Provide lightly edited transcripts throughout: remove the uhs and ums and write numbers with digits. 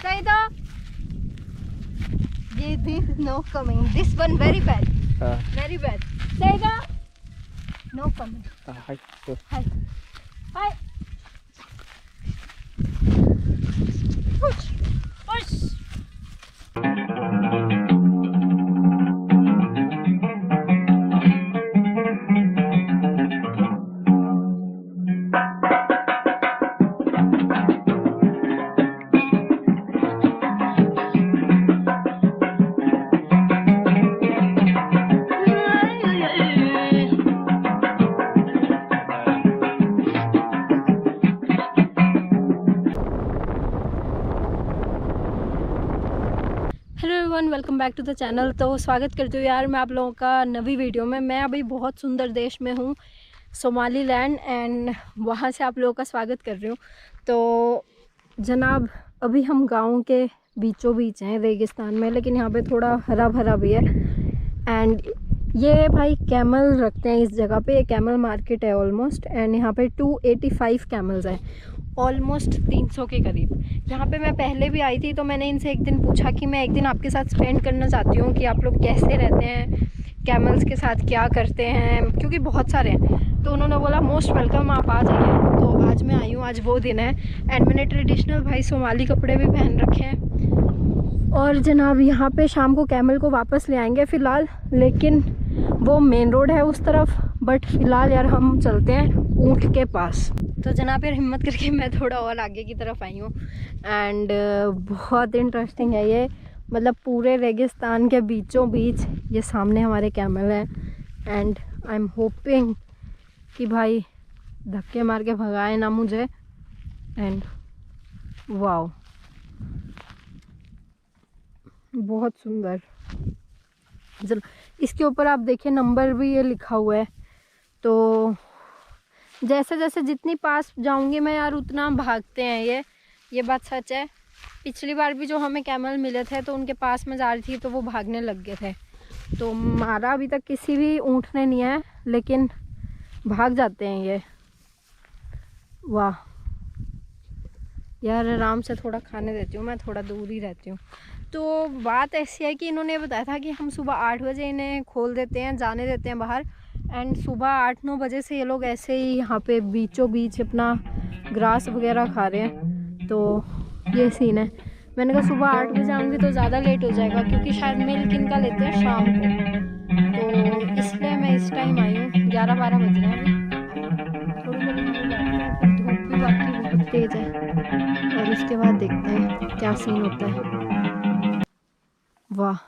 Saida, this no coming. This one very bad. Very bad. Saida, no coming. Hi. Hi. Hi. Push. Push. Hello everyone, welcome back to the channel. तो स्वागत करती हूँ यार मैं आप लोगों का नवी वीडियो में। मैं अभी बहुत सुंदर देश में हूँ, सोमालीलैंड, एंड वहाँ से आप लोगों का स्वागत कर रही हूँ। तो जनाब, अभी हम गांव के बीचों बीच हैं रेगिस्तान में, लेकिन यहाँ पे थोड़ा हरा भरा भी है। एंड ये भाई कैमल रखते हैं इस जगह पे। ये कैमल मार्केट है ऑलमोस्ट, एंड यहाँ पे 285 कैमल्स हैं, ऑलमोस्ट 300 के करीब। यहाँ पे मैं पहले भी आई थी, तो मैंने इनसे एक दिन पूछा कि मैं एक दिन आपके साथ स्पेंड करना चाहती हूँ कि आप लोग कैसे रहते हैं, कैमल्स के साथ क्या करते हैं, क्योंकि बहुत सारे हैं। तो उन्होंने बोला मोस्ट वेलकम, आप आ जाइए। तो आज मैं आई हूँ, आज वो दिन है। एंड मैंने ट्रेडिशनल भाई सोमाली कपड़े भी पहन रखे हैं। और जनाब यहाँ पे शाम को कैमल को वापस ले आएंगे फ़िलहाल, लेकिन वो मेन रोड है उस तरफ। बट फ़िलहाल यार हम चलते हैं ऊँट के पास। तो जनाब यार हिम्मत करके मैं थोड़ा और आगे की तरफ आई हूँ। एंड बहुत इंटरेस्टिंग है ये, मतलब पूरे रेगिस्तान के बीचों बीच ये सामने हमारे कैमल है। एंड आई एम होपिंग कि भाई धक्के मार के भगाए ना मुझे। एंड वाओ, बहुत सुंदर। चलो, इसके ऊपर आप देखिए नंबर भी ये लिखा हुआ है। तो जैसे जैसे जितनी पास जाऊंगी मैं यार उतना भागते हैं ये बात सच है। पिछली बार भी जो हमें कैमल मिले थे तो उनके पास में जा रही थी तो वो भागने लग गए थे। तो मारा अभी तक किसी भी ऊँट ने नहीं है, लेकिन भाग जाते हैं ये। वाह यार, आराम से थोड़ा खाने देती हूँ, मैं थोड़ा दूर ही रहती हूँ। तो बात ऐसी है कि इन्होंने बताया था कि हम सुबह 8 बजे इन्हें खोल देते हैं, जाने देते हैं बाहर। एंड सुबह 8-9 बजे से ये लोग ऐसे ही यहाँ पे बीचों बीच अपना ग्रास वगैरह खा रहे हैं। तो ये सीन है। मैंने कहा सुबह 8 बजे आऊँगी तो ज़्यादा लेट हो जाएगा, क्योंकि शायद मिल्क इनका लेते हैं शाम को। तो इसलिए मैं इस टाइम आई हूँ। 11-12 बज रहे हैं अभी। थोड़ी देर में बैठते हैं, फिर धूप भी बाकी बहुत तेज़ है, और उसके बाद देखते हैं क्या सीन होता है। वाह,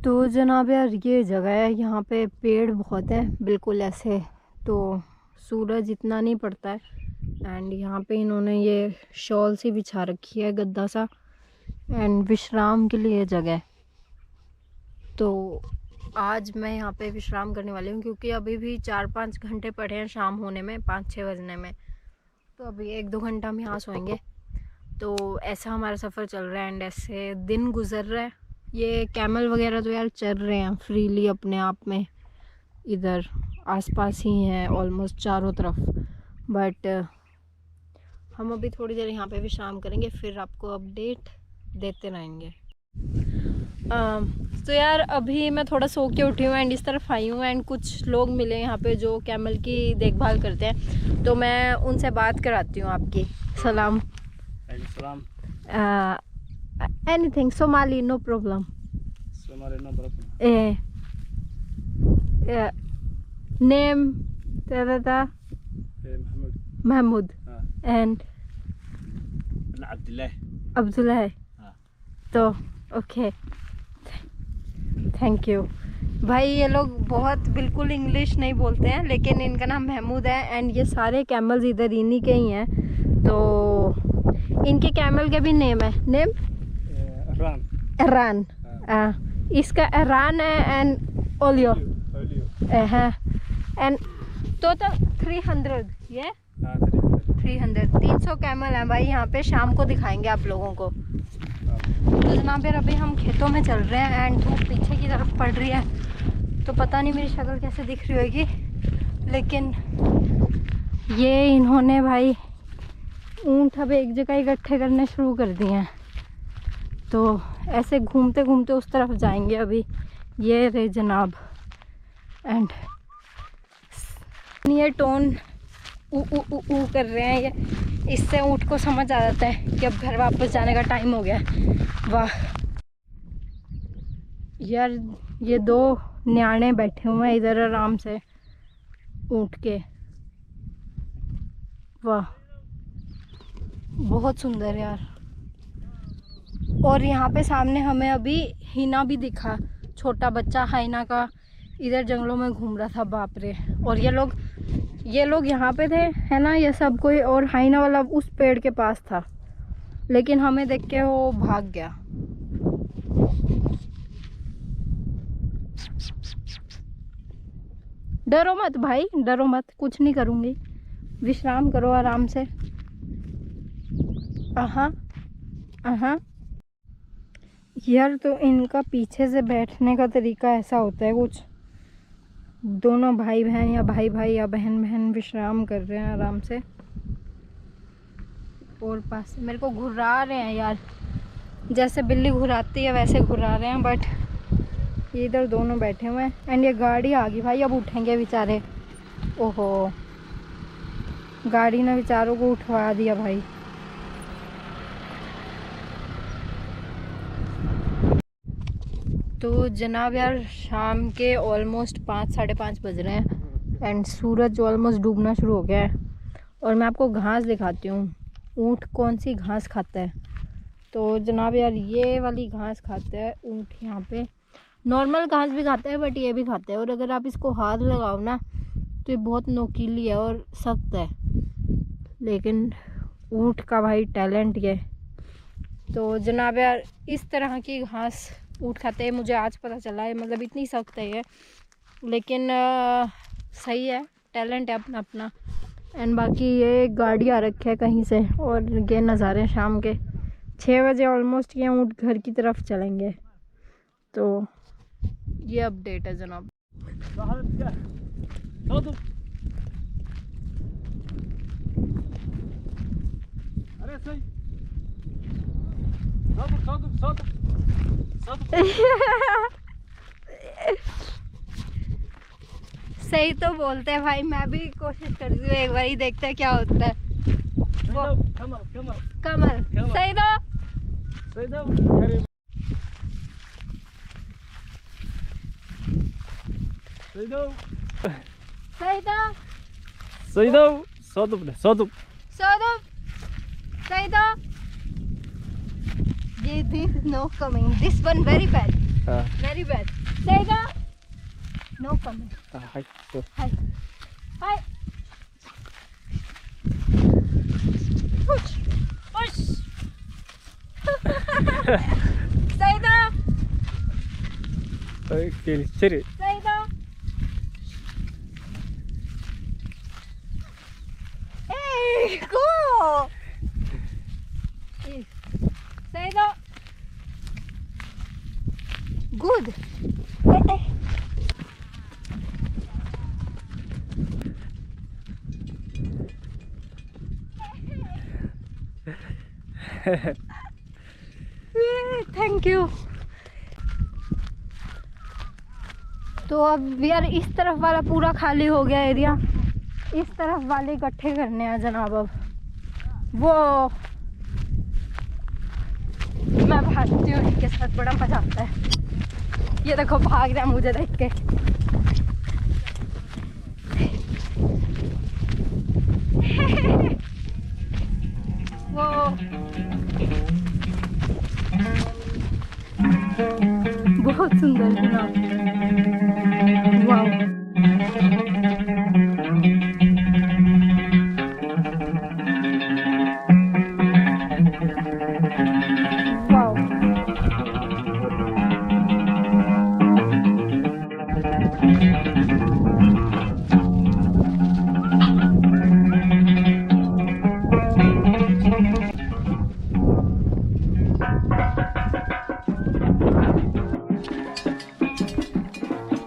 तो जनाब यार ये जगह है, यहाँ पे पेड़ बहुत है बिल्कुल ऐसे, तो सूरज इतना नहीं पड़ता है। एंड यहाँ पे इन्होंने ये शॉल सी बिछा रखी है, गद्दा सा, एंड विश्राम के लिए जगह है। तो आज मैं यहाँ पे विश्राम करने वाली हूँ, क्योंकि अभी भी 4-5 घंटे पड़े हैं शाम होने में, 5-6 बजने में। तो अभी 1-2 घंटा हम यहाँ सोएंगे। तो ऐसा हमारा सफ़र चल रहा है, एंड ऐसे दिन गुजर रहा है। ये कैमल वगैरह तो यार चल रहे हैं फ्रीली अपने आप में, इधर आसपास ही हैं ऑलमोस्ट चारों तरफ। बट हम अभी थोड़ी देर यहाँ पे विश्राम करेंगे, फिर आपको अपडेट देते रहेंगे। तो यार अभी मैं थोड़ा सो के उठी हूँ, एंड इस तरफ आई हूँ, एंड कुछ लोग मिले यहाँ पे जो कैमल की देखभाल करते हैं। तो मैं उनसे बात कराती हूँ आपकी। सलाम। Anything Somali, no problem. Somali, no problem. Name Mahmoud. Mahmoud. And Abdullah. तो ओके, थैंक यू भाई। ये लोग बहुत बिल्कुल इंग्लिश नहीं बोलते हैं, लेकिन इनका नाम महमूद है, एंड ये सारे कैमल्स इधर इन्हीं के ही हैं। तो इनके कैमल के भी नेम है। नेम एरान। इसका एरान है, एंड ओलियो है। एंड टोटल 300 ये हाँ 300 300 कैमल हैं भाई यहाँ पे। शाम को दिखाएंगे आप लोगों को। तो जनाब यार अभी हम खेतों में चल रहे हैं एंड धूप पीछे की तरफ पड़ रही है, तो पता नहीं मेरी शक्ल कैसे दिख रही होगी, लेकिन ये इन्होंने भाई ऊँट अब एक जगह इकट्ठे करने शुरू कर दिए हैं, तो ऐसे घूमते घूमते उस तरफ जाएंगे अभी। ये रे जनाब। एंड ये टोन ऊ ऊ ऊ ऊ कर रहे हैं, ये इससे ऊँट को समझ आ जाता है कि अब घर वापस जाने का टाइम हो गया है। वाह यार, ये 2 न्याणे बैठे हुए हैं इधर आराम से ऊँट के। वाह बहुत सुंदर यार। और यहाँ पे सामने हमें अभी हिना भी दिखा, छोटा बच्चा हाइना का, इधर जंगलों में घूम रहा था। बाप रे। और ये लोग यहाँ पे थे है ना, ये सब कोई, और हाइना वाला उस पेड़ के पास था, लेकिन हमें देख के वो भाग गया। डरो मत भाई, डरो मत, कुछ नहीं करूँगी, विश्राम करो आराम से। यार तो इनका पीछे से बैठने का तरीका ऐसा होता है कुछ, दोनों भाई बहन या भाई भाई या बहन बहन विश्राम कर रहे हैं आराम से। और पास मेरे को घुरा रहे हैं यार, जैसे बिल्ली घुराती है वैसे घुरा रहे हैं, बट ये इधर दोनों बैठे हुए हैं। एंड ये गाड़ी आ गई भाई, अब उठेंगे बेचारे। ओहो, गाड़ी ने बेचारों को उठवा दिया भाई। तो जनाब यार शाम के ऑलमोस्ट 5 साढ़े 5 बज रहे हैं एंड सूरज ऑलमोस्ट डूबना शुरू हो गया है। और मैं आपको घास दिखाती हूँ, ऊँट कौन सी घास खाता है। तो जनाब यार ये वाली घास खाता है ऊँट यहाँ पे। नॉर्मल घास भी खाता है बट ये भी खाता है, और अगर आप इसको हाथ लगाओ ना तो ये बहुत नोकीली है और सख्त है, लेकिन ऊँट का भाई टैलेंट ये। तो जनाब यार इस तरह की घास ऊँट खाते हैं, मुझे आज पता चला है, मतलब इतनी सख्त है ये, लेकिन सही है, टैलेंट है अपना अपना। एंड बाकी ये गाड़ी आ रखी है कहीं से, और ये नज़ारे शाम के 6 बजे ऑलमोस्ट ये ऊँट घर की तरफ चलेंगे। तो ये अपडेट है जनाब। अरे सही सही तो बोलते हैं भाई, मैं भी कोशिश करती हूँ, एक बार ही देखते हैं क्या होता है। वो कमल सही दो। This is no coming. This one very bad. Very bad. Sega. No coming. Hi. Hi. Hi. Push. Push. Sega. Seri. Sega. Hey, go. Sega. Good. Thank you. तो अब यार इस तरफ वाला पूरा खाली हो गया एरिया, इस तरफ वाले इकट्ठे करने हैं जनाब। अब वो मैं भागती हूँ इनके साथ, बड़ा मजा आता है। ये देखो भाग रहा है मुझे देख के। वो बहुत सुंदर जनाब। वाह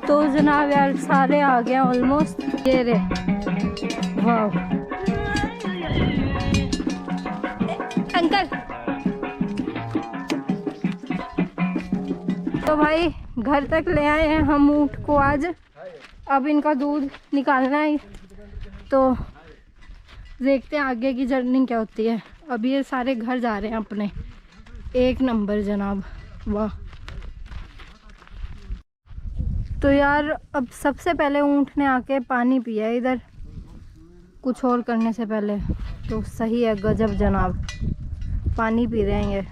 तो जनाब यार सारे आ गए ऑलमोस्ट। ये रे, वाह अंकल। तो भाई घर तक ले आए हैं हम ऊँट को आज। अब इनका दूध निकालना है, तो देखते हैं आगे की जर्नी क्या होती है। अब ये सारे घर जा रहे हैं अपने। एक नंबर जनाब, वाह। तो यार अब सबसे पहले ऊँट ने आके पानी पिया इधर, कुछ और करने से पहले। तो सही है, गजब जनाब, पानी पी रहे हैं ये,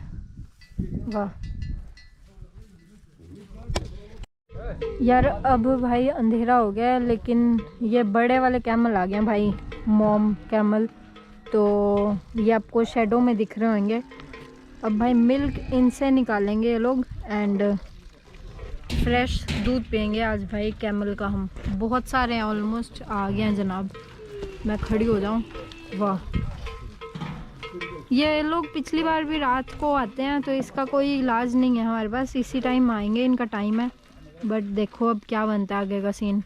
वाह। यार अब भाई अंधेरा हो गया है, लेकिन ये बड़े वाले कैमल आ गए हैं भाई, मॉम कैमल। तो ये आपको शेडो में दिख रहे होंगे। अब भाई मिल्क इनसे निकालेंगे ये लोग एंड फ्रेश दूध पियेंगे आज भाई कैमल का हम। बहुत सारे हैं, ऑलमोस्ट आ गए हैं जनाब। मैं खड़ी हो जाऊं, वाह। ये लोग पिछली बार भी रात को आते हैं, तो इसका कोई इलाज नहीं है हमारे पास। इसी टाइम आएंगे, इनका टाइम है। बट देखो अब क्या बनता है आगे का scene.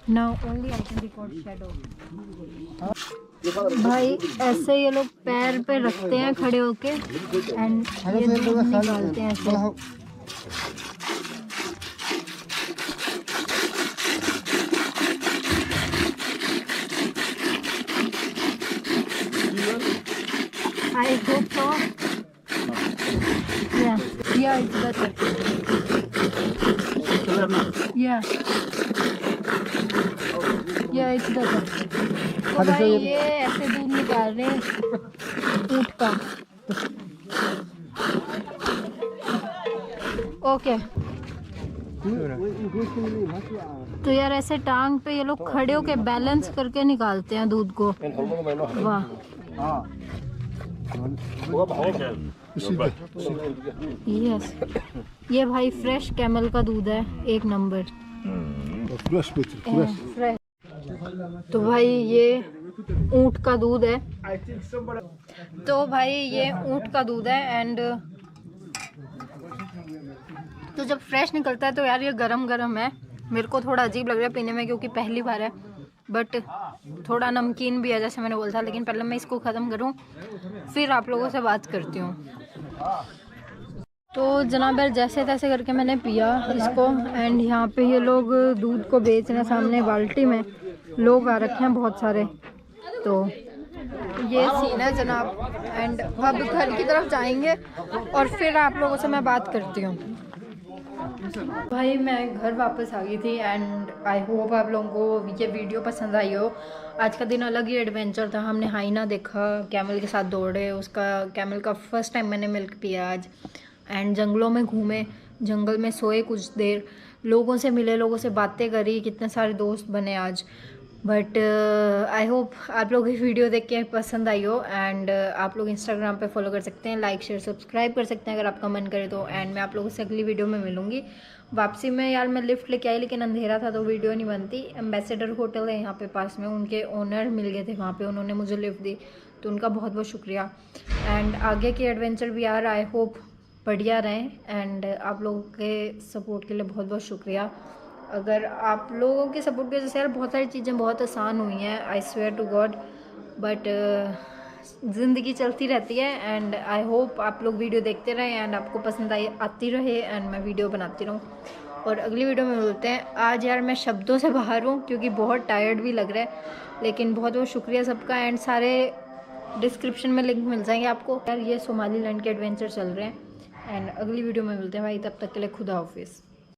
Now only I can record shadow. भाई ऐसे ये लोग पैर पे रखते हैं खड़े होके एंड ये दूध निकालते हैं ऐसे। I hope so. Yeah, it's better. Yeah, it's better. तो भाई ये ऐसे दूध निकाल रहे हैं ऊँट का। ओके। तो यार ऐसे टांग पे ये लोग खड़े होके बैलेंस करके निकालते हैं दूध को, वाह। यस, ये भाई फ्रेश कैमल का दूध है, एक नंबर फ्रेश। तो भाई ये ऊँट का दूध है। तो भाई ये ऊँट का दूध है एंड तो जब फ्रेश निकलता है तो यार ये गरम गरम है। मेरे को थोड़ा अजीब लग रहा है पीने में, क्योंकि पहली बार है। बट थोड़ा नमकीन भी है जैसे मैंने बोला था। लेकिन पहले मैं इसको ख़त्म करूं, फिर आप लोगों से बात करती हूँ। तो जनाब यार जैसे तैसे करके मैंने पिया इसको एंड यहाँ पे ये लोग दूध को बेच रहे हैं। सामने बाल्टी में लोग आ रखे हैं बहुत सारे। तो ये सीन है जनाब एंड अब घर की तरफ जाएंगे और फिर आप लोगों से मैं बात करती हूँ। भाई मैं घर वापस आ गई थी एंड आई होप आप लोगों को ये वीडियो पसंद आई हो। आज का दिन अलग ही एडवेंचर था। हमने हाइना देखा, कैमल के साथ दौड़े, उसका कैमल का फर्स्ट टाइम मैंने मिल्क पिया आज। एंड जंगलों में घूमे, जंगल में सोए कुछ देर, लोगों से मिले, लोगों से बातें करी, कितने सारे दोस्त बने आज। बट आई होप आप लोग की वीडियो देख के पसंद आई हो। एंड आप लोग इंस्टाग्राम पे फॉलो कर सकते हैं, लाइक शेयर सब्सक्राइब कर सकते हैं अगर आपका मन करे तो। एंड मैं आप लोगों से अगली वीडियो में मिलूंगी। वापसी में यार मैं लिफ्ट लेके आई, लेकिन अंधेरा था तो वीडियो नहीं बनती। एम्बेसडर होटल है यहाँ पे पास में, उनके ओनर मिल गए थे वहाँ पे, उन्होंने मुझे लिफ्ट दी, तो उनका बहुत बहुत शुक्रिया। एंड आगे के एडवेंचर भी यार आई होप बढ़िया रहें। एंड आप लोगों के सपोर्ट के लिए बहुत बहुत शुक्रिया। अगर आप लोगों के सपोर्ट की वजह से यार बहुत सारी चीज़ें बहुत आसान हुई हैं, I swear to God. But ज़िंदगी चलती रहती है एंड आई होप आप लोग वीडियो देखते रहें एंड आपको पसंद आती रहे एंड मैं वीडियो बनाती रहूँ। और अगली वीडियो में मिलते हैं। आज यार मैं शब्दों से बाहर हूँ क्योंकि बहुत टायर्ड भी लग रहा है, लेकिन बहुत बहुत शुक्रिया सबका। एंड सारे डिस्क्रिप्शन में लिंक मिल जाएंगे आपको। यार ये सोमालीलैंड के एडवेंचर चल रहे हैं एंड अगली वीडियो में मिलते हैं भाई। तब तक के लिए खुदा हाफिज़।